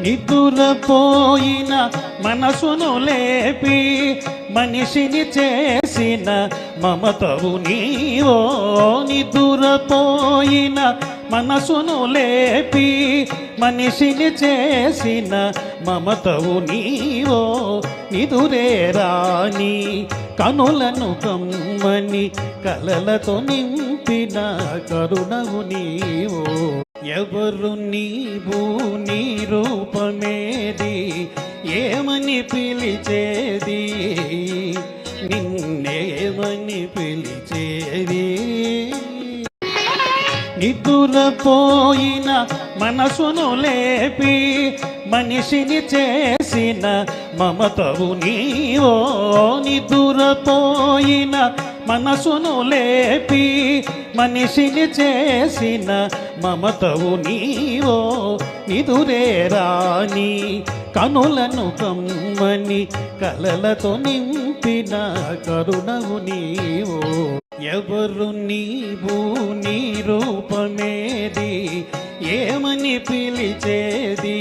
నిదురపోయిన మనసును లేపి మనిషిని చేసిన మమతవు నీవో. నిదురపోయిన మనసును లేపి మనిషిని చేసిన మమతవు నీవో. నిదురే రాని కనులను కమ్మని కలలతో నింపిన కరుణవు నీవో. ఎవరు నీవు, నీ రూపమేది, ఏమని పిలిచేది, నిన్నేమని పిలిచేది. నిదురపోయిన మనసును లేపి మనిషిని చేసిన మమతవు నీవో. నిదురపోయిన మనసును లేపి మనిషిని చేసిన మమతవు నీవో. నిదురే రాని కనులను కమ్మని కలలతో నింపిన కరుణవు నీవో. ఎవరు నీవు, నీ రూపమేది, ఏమని పిలిచేది,